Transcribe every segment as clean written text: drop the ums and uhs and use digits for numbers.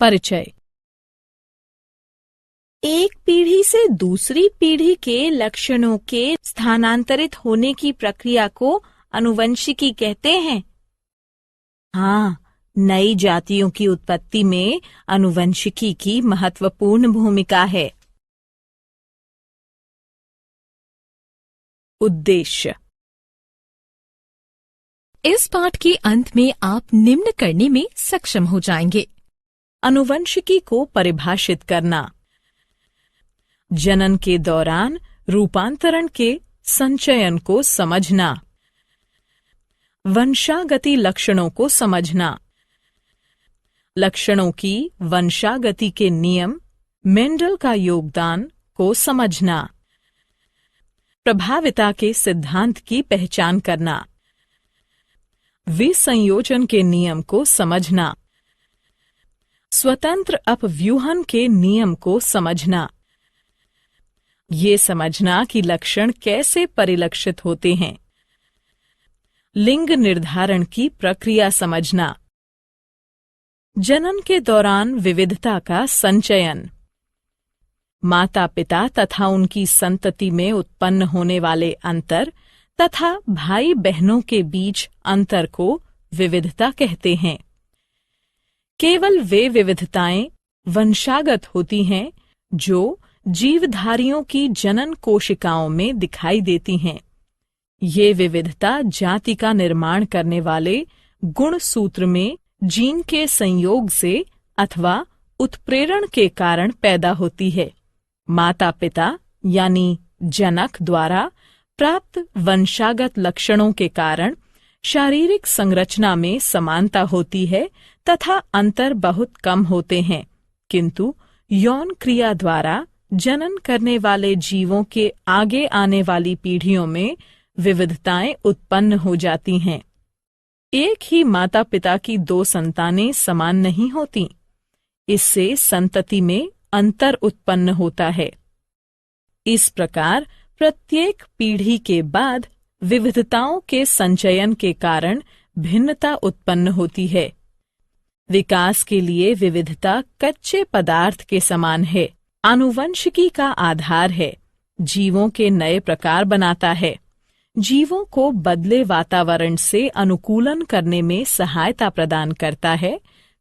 परिचय। एक पीढ़ी से दूसरी पीढ़ी के लक्षणों के स्थानांतरित होने की प्रक्रिया को आनुवंशिकी कहते हैं। हाँ, नई जातियों की उत्पत्ति में आनुवंशिकी की महत्वपूर्ण भूमिका है। उद्देश्य। इस पाठ के अंत में आप निम्न करने में सक्षम हो जाएंगे। आनुवंशिकी को परिभाषित करना, जनन के दौरान रूपांतरण के संचयन को समझना, वंशागति लक्षणों को समझना, लक्षणों की वंशागति के नियम, मेंडल का योगदान को समझना, प्रभाविता के सिद्धांत की पहचान करना, विसंयोजन के नियम को समझना, स्वतंत्र अपव्यूहन के नियम को समझना, ये समझना कि लक्षण कैसे परिलक्षित होते हैं, लिंग निर्धारण की प्रक्रिया समझना, जनन के दौरान विविधता का संचयन, माता पिता तथा उनकी संतति में उत्पन्न होने वाले अंतर तथा भाई बहनों के बीच अंतर को विविधता कहते हैं। केवल वे विविधताएं वंशागत होती हैं जो जीवधारियों की जनन कोशिकाओं में दिखाई देती हैं। ये विविधता जाति का निर्माण करने वाले गुण सूत्र में जीन के संयोग से अथवा उत्प्रेरण के कारण पैदा होती है। माता पिता यानी जनक द्वारा प्राप्त वंशागत लक्षणों के कारण शारीरिक संरचना में समानता होती है तथा अंतर बहुत कम होते हैं, किंतु यौन क्रिया द्वारा जनन करने वाले जीवों के आगे आने वाली पीढ़ियों में विविधताएं उत्पन्न हो जाती हैं। एक ही माता पिता की दो संतानें समान नहीं होती, इससे संतति में अंतर उत्पन्न होता है। इस प्रकार प्रत्येक पीढ़ी के बाद विविधताओं के संचयन के कारण भिन्नता उत्पन्न होती है। विकास के लिए विविधता कच्चे पदार्थ के समान है, आनुवंशिकी का आधार है, जीवों के नए प्रकार बनाता है, जीवों को बदले वातावरण से अनुकूलन करने में सहायता प्रदान करता है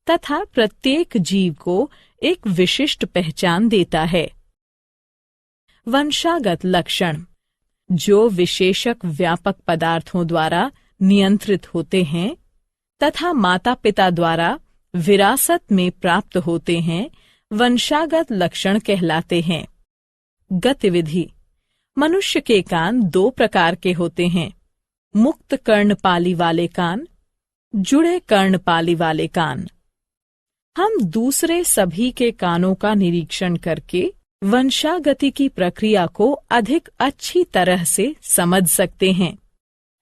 तथा प्रत्येक जीव को एक विशिष्ट पहचान देता है। वंशागत लक्षण, जो विशेषक व्यापक पदार्थों द्वारा नियंत्रित होते हैं तथा माता पिता द्वारा विरासत में प्राप्त होते हैं, वंशागत लक्षण कहलाते हैं। गतिविधि। मनुष्य के कान दो प्रकार के होते हैं, मुक्त कर्णपाली वाले कान, जुड़े कर्णपाली वाले कान। हम दूसरे सभी के कानों का निरीक्षण करके वंशागति की प्रक्रिया को अधिक अच्छी तरह से समझ सकते हैं।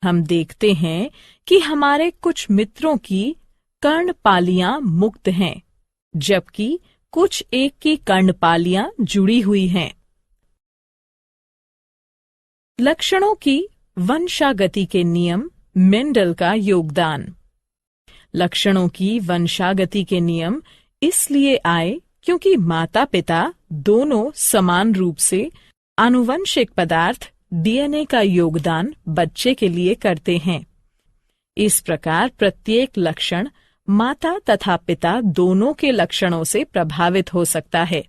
हम देखते हैं कि हमारे कुछ मित्रों की कर्णपालियां मुक्त हैं, जबकि कुछ एक की कर्णपालियां जुड़ी हुई हैं। लक्षणों की वंशागति के नियम, मेंडल का योगदान। लक्षणों की वंशागति के नियम इसलिए आए क्योंकि माता पिता दोनों समान रूप से आनुवंशिक पदार्थ डीएनए का योगदान बच्चे के लिए करते हैं। इस प्रकार प्रत्येक लक्षण माता तथा पिता दोनों के लक्षणों से प्रभावित हो सकता है।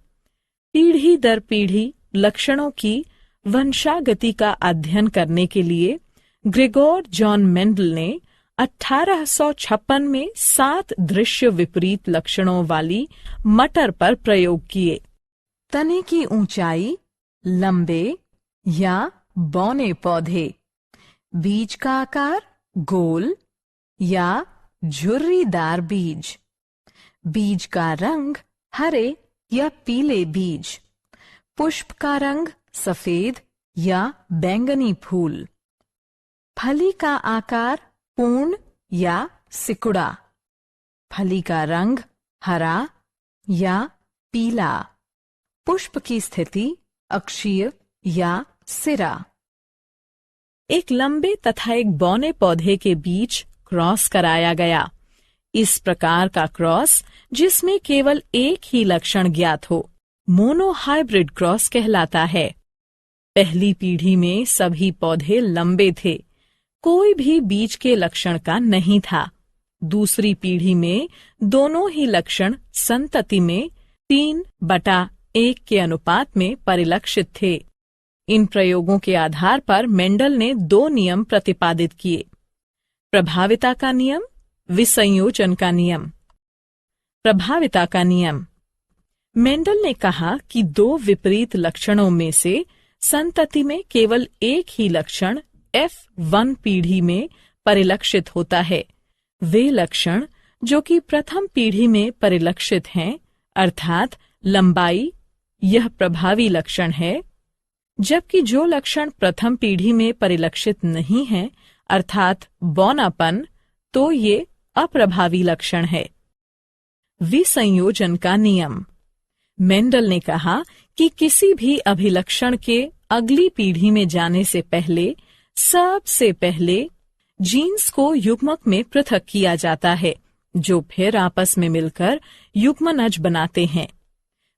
पीढ़ी दर पीढ़ी लक्षणों की वंशागति का अध्ययन करने के लिए ग्रेगोर जॉन मेंडल ने 1856 में 7 दृश्य विपरीत लक्षणों वाली मटर पर प्रयोग किए। तने की ऊंचाई, लंबे या बौने पौधे, बीज का आकार गोल या झुर्रीदार बीज, बीज का रंग हरे या पीले बीज, पुष्प का रंग सफेद या बैंगनी फूल, फली का आकार पूर्ण या सिकुड़ा, फली का रंग हरा या पीला, पुष्प की स्थिति अक्षीय या सिरा। एक लंबे तथा एक बौने पौधे के बीच क्रॉस कराया गया। इस प्रकार का क्रॉस जिसमें केवल एक ही लक्षण ज्ञात हो मोनोहाइब्रिड क्रॉस कहलाता है। पहली पीढ़ी में सभी पौधे लंबे थे, कोई भी बीज के लक्षण का नहीं था। दूसरी पीढ़ी में दोनों ही लक्षण संतति में 3/1 के अनुपात में परिलक्षित थे। इन प्रयोगों के आधार पर मेंडल ने 2 नियम प्रतिपादित किए, प्रभाविता का नियम, विसंयोजन का नियम। प्रभाविता का नियम। मेंडल ने कहा कि 2 विपरीत लक्षणों में से संतति में केवल एक ही लक्षण F1 पीढ़ी में परिलक्षित होता है। वे लक्षण जो कि प्रथम पीढ़ी में परिलक्षित हैं, अर्थात लंबाई, यह प्रभावी लक्षण है, जबकि जो लक्षण प्रथम पीढ़ी में परिलक्षित नहीं है, अर्थात बौनापन, तो ये अप्रभावी लक्षण है। विसंयोजन का नियम। मेंडल ने कहा कि किसी भी अभिलक्षण के अगली पीढ़ी में जाने से पहले सबसे पहले जीन्स को युग्मक में पृथक किया जाता है, जो फिर आपस में मिलकर युग्मनज बनाते हैं।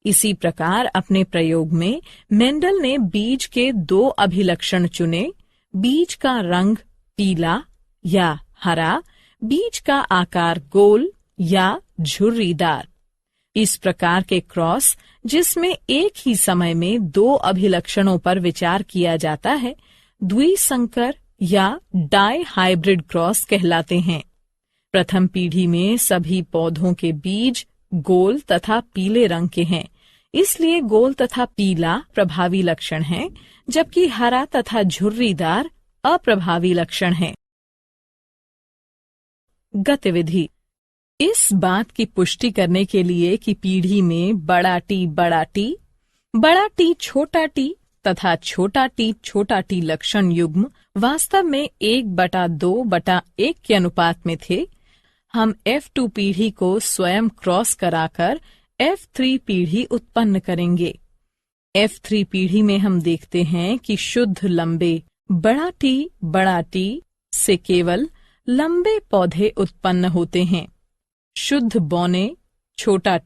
इसी प्रकार अपने प्रयोग में मेंडल ने बीज के 2 अभिलक्षण चुने, बीज का रंग पीला या हरा, बीज का आकार गोल या झुर्रीदार। इस प्रकार के क्रॉस जिसमें एक ही समय में 2 अभिलक्षणों पर विचार किया जाता है, द्विसंकर या डाई हाइब्रिड क्रॉस कहलाते हैं। प्रथम पीढ़ी में सभी पौधों के बीज गोल तथा पीले रंग के हैं, इसलिए गोल तथा पीला प्रभावी लक्षण है, जबकि हरा तथा झुर्रीदार अप्रभावी लक्षण है। गतिविधि। इस बात की पुष्टि करने के लिए कि पीढ़ी में बड़ा टी छोटा टी तथा छोटा टी लक्षण युग्म वास्तव में 1/2/1 के अनुपात में थे, हम F2 पीढ़ी को स्वयं क्रॉस कराकर F3 पीढ़ी उत्पन्न करेंगे। F3 पीढ़ी में हम देखते हैं कि शुद्ध लंबे बड़ा टी से केवल लंबे पौधे उत्पन्न होते हैं। शुद्ध बौने छोटा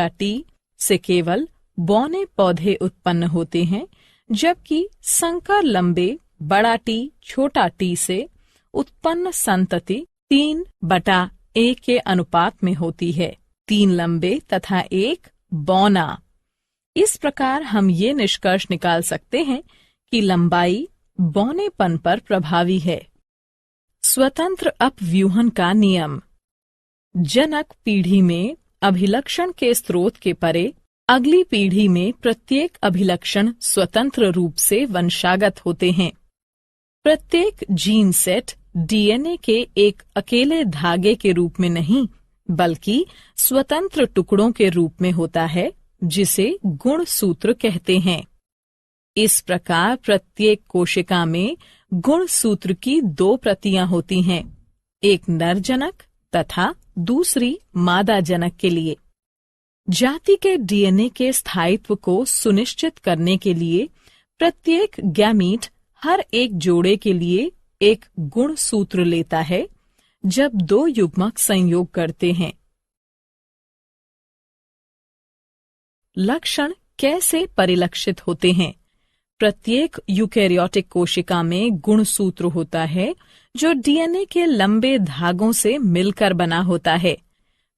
टी से केवल बौने पौधे उत्पन्न होते हैं, जबकि संकर लंबे बड़ा टी छोटा टी से उत्पन्न संतति 3/1 के अनुपात में होती है, 3 लंबे तथा 1 बौना। इस प्रकार हम ये निष्कर्ष निकाल सकते हैं कि लंबाई बौनेपन पर प्रभावी है। स्वतंत्र अपव्यूहन का नियम। जनक पीढ़ी में अभिलक्षण के स्रोत के परे अगली पीढ़ी में प्रत्येक अभिलक्षण स्वतंत्र रूप से वंशागत होते हैं। प्रत्येक जीन सेट डीएनए के एक अकेले धागे के रूप में नहीं, बल्कि स्वतंत्र टुकड़ों के रूप में होता है, जिसे गुणसूत्र कहते हैं। इस प्रकार प्रत्येक कोशिका में गुणसूत्र की 2 प्रतियां होती हैं, एक नर जनक तथा दूसरी मादा जनक के लिए। जाति के डीएनए के स्थायित्व को सुनिश्चित करने के लिए प्रत्येक गैमीट हर एक जोड़े के लिए एक गुणसूत्र लेता है जब 2 युग्मक संयोग करते हैं। लक्षण कैसे परिलक्षित होते हैं? प्रत्येक यूकेरियोटिक कोशिका में गुणसूत्र होता है जो डीएनए के लंबे धागों से मिलकर बना होता है।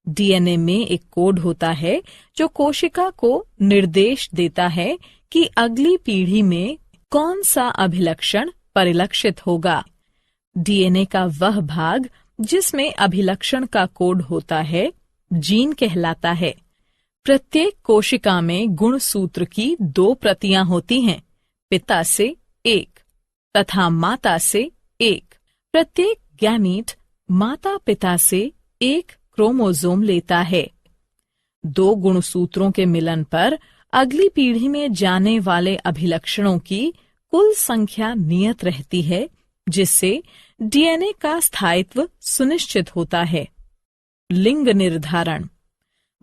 डीएनए में एक कोड होता है जो कोशिका को निर्देश देता है कि अगली पीढ़ी में कौन सा अभिलक्षण परिलक्षित होगा। डीएनए का वह भाग जिसमें अभिलक्षण का कोड होता है जीन कहलाता है। प्रत्येक कोशिका में गुणसूत्र की 2 प्रतियां होती हैं, पिता से 1 तथा माता से 1। प्रत्येक गैमीट माता पिता से 1 क्रोमोसोम लेता है। 2 गुणसूत्रों के मिलन पर अगली पीढ़ी में जाने वाले अभिलक्षणों की कुल संख्या नियत रहती है, जिससे डीएनए का स्थायित्व सुनिश्चित होता है। लिंग निर्धारण।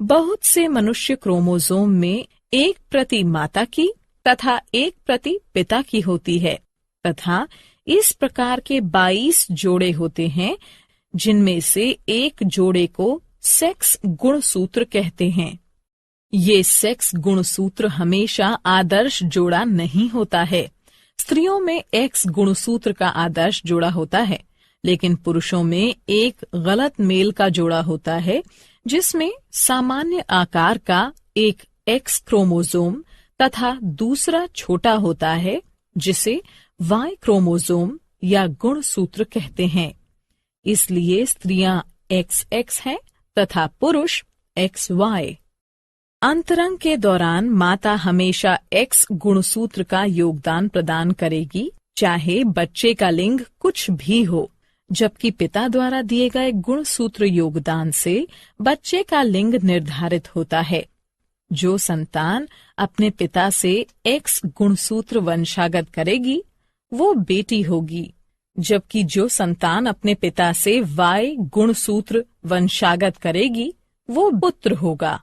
बहुत से मनुष्य क्रोमोसोम में 1 प्रति माता की तथा 1 प्रति पिता की होती है, तथा इस प्रकार के 22 जोड़े होते हैं जिनमें से एक जोड़े को सेक्स गुणसूत्र कहते हैं। ये सेक्स गुणसूत्र हमेशा आदर्श जोड़ा नहीं होता है। स्त्रियों में एक्स गुणसूत्र का आदर्श जोड़ा होता है, लेकिन पुरुषों में एक गलत मेल का जोड़ा होता है, जिसमें सामान्य आकार का एक एक्स क्रोमोसोम तथा दूसरा छोटा होता है, जिसे वाई क्रोमोसोम या गुणसूत्र कहते हैं। इसलिए स्त्रियां XX हैं तथा पुरुष XY। अंतरंग के दौरान माता हमेशा X गुणसूत्र का योगदान प्रदान करेगी, चाहे बच्चे का लिंग कुछ भी हो, जबकि पिता द्वारा दिए गए गुणसूत्र योगदान से बच्चे का लिंग निर्धारित होता है। जो संतान अपने पिता से X गुणसूत्र वंशागत करेगी, वो बेटी होगी, जबकि जो संतान अपने पिता से Y गुणसूत्र वंशागत करेगी, वो पुत्र होगा।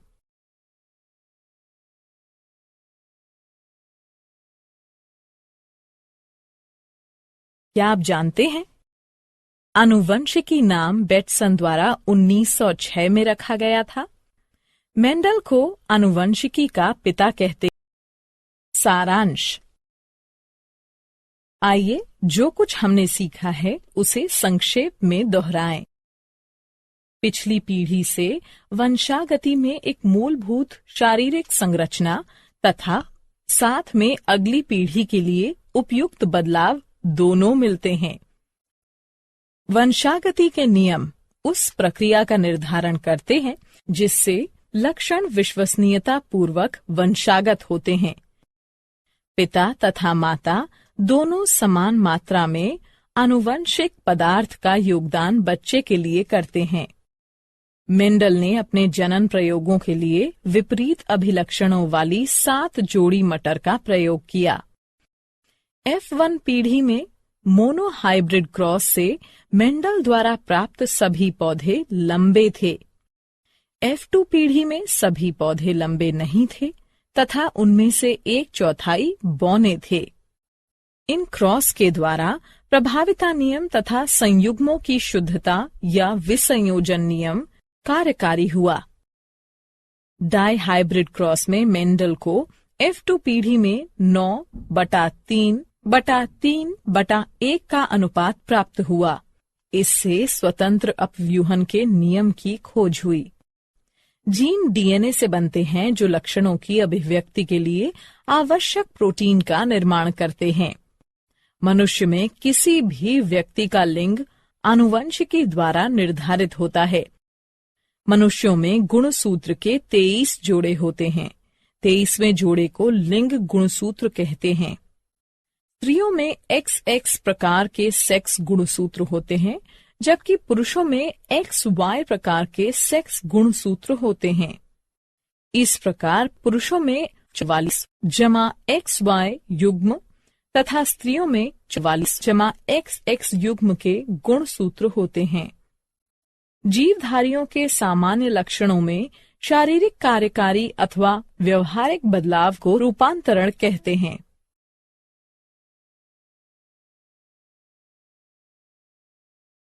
क्या आप जानते हैं, आनुवंशिकी नाम बेटसन द्वारा 1906 में रखा गया था। मेंडल को आनुवंशिकी का पिता कहते। सारांश। आइए जो कुछ हमने सीखा है उसे संक्षेप में दोहराएं। पिछली पीढ़ी से वंशागति में एक मूलभूत शारीरिक संरचना तथा साथ में अगली पीढ़ी के लिए उपयुक्त बदलाव दोनों मिलते हैं। वंशागति के नियम उस प्रक्रिया का निर्धारण करते हैं जिससे लक्षण विश्वसनीयता पूर्वक वंशागत होते हैं। पिता तथा माता दोनों समान मात्रा में आनुवंशिक पदार्थ का योगदान बच्चे के लिए करते हैं। मेंडल ने अपने जनन प्रयोगों के लिए विपरीत अभिलक्षणों वाली 7 जोड़ी मटर का प्रयोग किया। F1 पीढ़ी में मोनोहाइब्रिड क्रॉस से मेंडल द्वारा प्राप्त सभी पौधे लंबे थे। F2 पीढ़ी में सभी पौधे लंबे नहीं थे तथा उनमें से 1/4 बौने थे। इन क्रॉस के द्वारा प्रभाविता नियम तथा संयुग्मों की शुद्धता या विसंयोजन नियम कार्यकारी हुआ। डाइहाइब्रिड क्रॉस में मेंडल को F2 पीढ़ी में 9/3/3/1 का अनुपात प्राप्त हुआ। इससे स्वतंत्र अपव्यूहन के नियम की खोज हुई। जीन डीएनए से बनते हैं जो लक्षणों की अभिव्यक्ति के लिए आवश्यक प्रोटीन का निर्माण करते हैं। मनुष्य में किसी भी व्यक्ति का लिंग आनुवंशिकी द्वारा निर्धारित होता है। मनुष्यों में गुणसूत्र के 23 जोड़े होते हैं। 23वें जोड़े को लिंग गुणसूत्र कहते हैं। स्त्रियों में XX प्रकार के सेक्स गुणसूत्र होते हैं, जबकि पुरुषों में XY प्रकार के सेक्स गुणसूत्र होते हैं। इस प्रकार पुरुषों में 44 जमा XY युग्म तथा स्त्रियों में 44 जमा XX युग्म के गुणसूत्र होते हैं। जीवधारियों के सामान्य लक्षणों में शारीरिक कार्यकारी अथवा व्यवहारिक बदलाव को रूपांतरण कहते हैं।